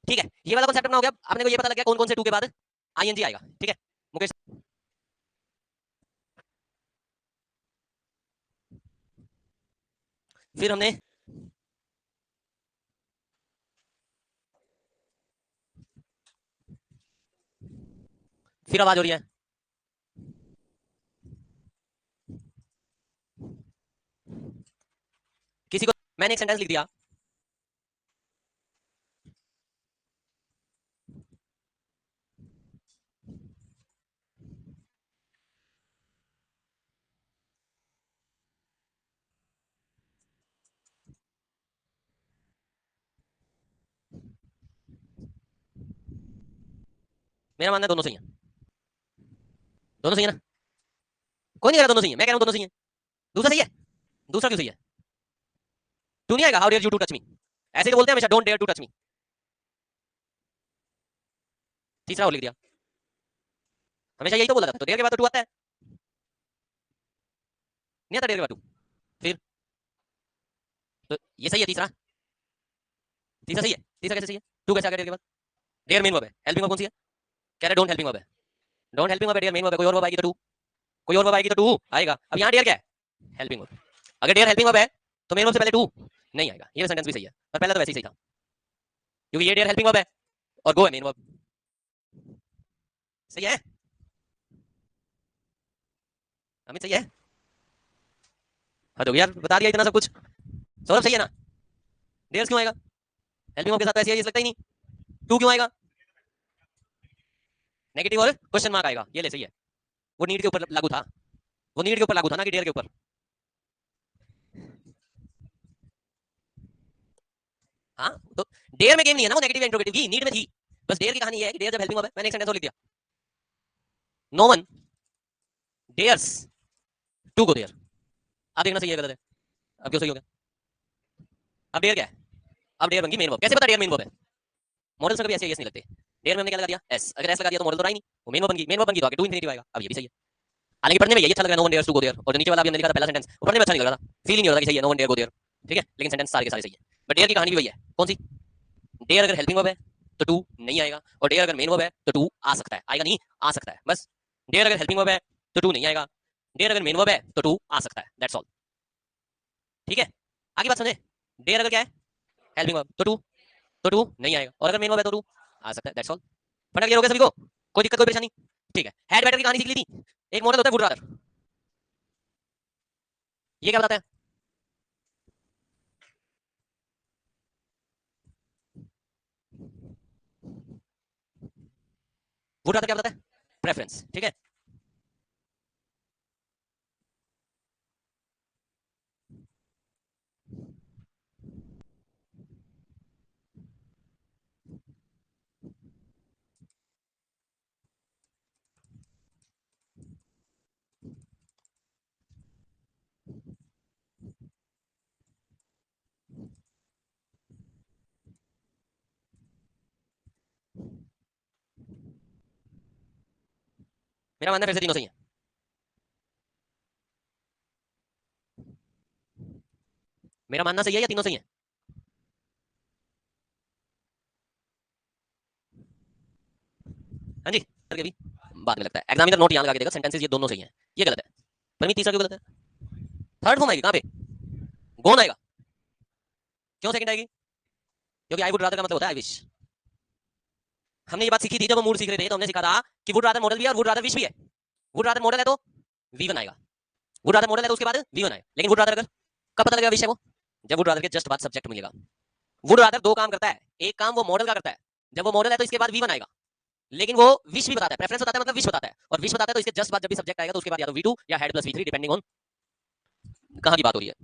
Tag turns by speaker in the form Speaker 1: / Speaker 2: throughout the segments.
Speaker 1: ठीक है, ये वाला कॉन्सेप्ट अपना हो गया। अपने को ये पता लग गया कौन कौन से टू के बाद आईएनजी आएगा। ठीक है मुकेश, फिर हमने फिर आवाज हो रही है, किसी को मैंने एक सेंटेंस लिख दिया, मेरा मानना है दोनों सही है। दोनों सही है ना, कोई नहीं कह रहा दोनों सही है, मैं कह रहा हूं दोनों सही है। दूसरा सही है, दूसरा क्यों सही है? टू नहीं आएगा, how dare you to touch me, ऐसे तो बोलते हैं हमेशा, don't dare to touch me. तीसरा और लिख दिया, हमेशा यही तो बोला था, तो डेयर के बाद तो टू आता है, नहीं आता डेयर के बाद टू। फिर तो ये सही है तीसरा, तीसरा सही है, तीसरा कैसे सही है? टू कैसे आ गया डेयर के बाद? डेयर मेन वर्ब है, हेल्पिंग वर्ब कौन सी है? कह रहे डोंट हेल्पिंग वर्ब है, डोंट हेल्पिंग वर्ब है, डेयर मेन वर्ब है, कोई और वर्ब आएगी तो टू, कोई और वर्ब आएगी तो टू आएगा। अब यहाँ डेयर क्या है? Helping verb. अगर डेयर हेल्पिंग वर्ब है तो मेन वर्ब से पहले टू नहीं आएगा, ये सेंटेंस भी सही है, पर पहले तो वैसे ही सही था, क्योंकि ये डेयर हेल्पिंग वर्ब है और गो है मेन वर्ब। सही है अमित, सही है। हद हो गया यार, बता दिया इतना सब कुछ। सौरभ सही है ना? डेयर क्यों आएगा हेल्पिंग वर्ब के साथ? ऐसे ही लगता ही नहीं, टू क्यों आएगा? नेगेटिव और क्वेश्चन मार्क आएगा, ये ले सही है, वो नीड के ऊपर लागू था, वो नीड के ऊपर लागू था ना कि डेयर के ऊपर। हाँ तो डेयर में गेम नहीं है ना, वो नेगेटिव इंट्रोगेटिव की, नीड में थी। बस डेयर की कहानी ये है कि डेयर जब हेल्पिंग वर्ब है, मैंने एक सेंटेंस और लिख दिया, no one dares to go there. अब देखना सही है गलत है, अब क्यों सही हो गया? अब डेयर क्या है? अब डेयर बन गई मेन वर्ब, कैसे पता डेयर मेन वर्ब है? मॉडल्स में कभी ऐसे एस नहीं लगते, डेयर में हमने क्या लगा दिया? एस, अगर एस लगा दिया तो मॉडल तो रहा ही नहीं, वो मेन वर्ब बन गई, मेन वर्ब बन गई तो आगे टू इन्फिनिटिव आएगा। अब ये भी सही है, हालांकि पढ़ने में यही अच्छा लग रहा है, no one dares to go there, और जो नीचे वाला अभी हमने लिखा था पहला सेंटेंस, वो पढ़ने में अच्छा नहीं लग रहा था, फील नहीं हो रहा कि सही है no one dare go there. ठीक है, लेकिन सेंटेंस सारे के सारे सही है। बट डेयर की कहानी भी वही है, कौन सी? डेयर अगर हेल्पिंग वर्ब है तो टू नहीं आएगा, और डेयर अगर मेन वर्ब है तो टू आ सकता है, आएगा नहीं, आ सकता है बस। डेयर अगर हेल्पिंग वर्ब है तो टू नहीं आएगा, डेयर अगर मेन वर्ब है तो टू आ सकता है, दैट्स ऑल। ठीक है, आगे बात समझे? डेयर अगर क्या है? हेल्पिंग वर्ब, तो टू नहीं आएगा, और अगर मेन वर्ब है तो टू आ सकता है, दैट्स ऑल। फटा क्लियर हो गया सभी को? कोई दिक्कत, कोई परेशानी? ठीक है, हेड बैटर की कहानी सीख ली थी। एक मॉडल होता है वुड रादर, ये क्या बताता है? वुड रादर क्या बताता है? प्रेफरेंस। ठीक है, मेरा मानना है फिर से तीनों सही है। मेरा मानना सही है या तीनों सही है? हाँ जी, करके भी बाद में लगता है एग्जामिनर नोट यहाँ लगा के देगा, सेंटेंसेस ये दोनों सही है, ये गलत है। पर तीसरा क्यों गलत है? थर्ड फॉर्म आएगी कहाँ पे? कौन आएगा? क्यों सेकंड आएगी? क्योंकि आई वुड रादर का मतलब होता है आई विश। हमने ये बात सीखी थी जब हम मूड सीख रहे थे, तो हमने सीखा था कि वुड रादर मॉडल भी है और वुड रादर विश भी है। वुड रादर मॉडल है तो वी वन आएगा, वुड रादर मॉडल है तो उसके बाद वी वन आएगा, लेकिन वुड रादर अगर कब पता लगेगा विश है वो? जब वुड रादर के जस्ट बाद सब्जेक्ट मिलेगा। वुड रादर दो काम करता है, एक काम वो मॉडल का करता है, जब वो मॉडल है तो इसके बाद वी वन आएगा, लेकिन वो विश भी बताता है, प्रेफरेंस बताता है, मतलब विश बताता है, और विश बताता है तो इसके जस्ट बाद जब भी सब्जेक्ट आएगा तो उसके बाद या तो वी टू या head plus we three, depending on कहाँ की बात हो रही है।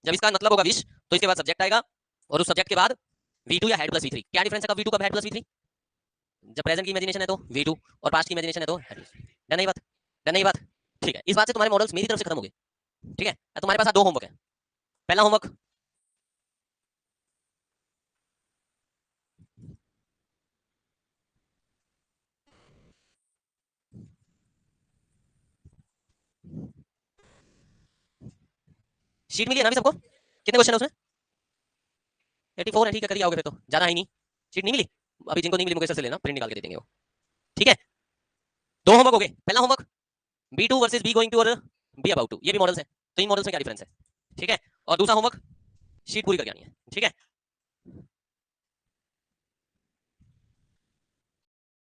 Speaker 1: जब इसका मतलब होगा विश तो इसके बाद सब्जेक्ट आएगा, और उस सब्जेक्ट के बाद वी टू या हेड प्लस वी थ्री। क्या डिफरेंस है कब वी टू कब हेड प्लस वी थ्री? जब प्रेजेंट की इमेजिनेशन है तो वी टू, और पास्ट की इमेजिनेशन है तो हेड। डन नहीं बात? डन नहीं बात? ठीक है, इस बात से तुम्हारे मॉडल्स मेरी तरफ से खत्म हो गए। ठीक है, तुम्हारे पास दो होमवर्क है। पहला होमवर्क, शीट मिली है ना अभी सबको? कितने क्वेश्चन है उसमें? 84 है, ठीक है, कर ही आओगे फिर तो, ज्यादा है नहीं। शीट नहीं मिली, अभी जिनको नहीं मिली मुझे सर से लेना, प्रिंट निकाल के दे देंगे वो। ठीक है, दो होमवर्क हो गए। पहला homework B2 versus B going to और B अबाउट टू, ये भी मॉडल्स है, तो इन मॉडल्स में क्या डिफरेंस है। ठीक है, और दूसरा होमवर्क शीट पूरी करके आनी है। ठीक है,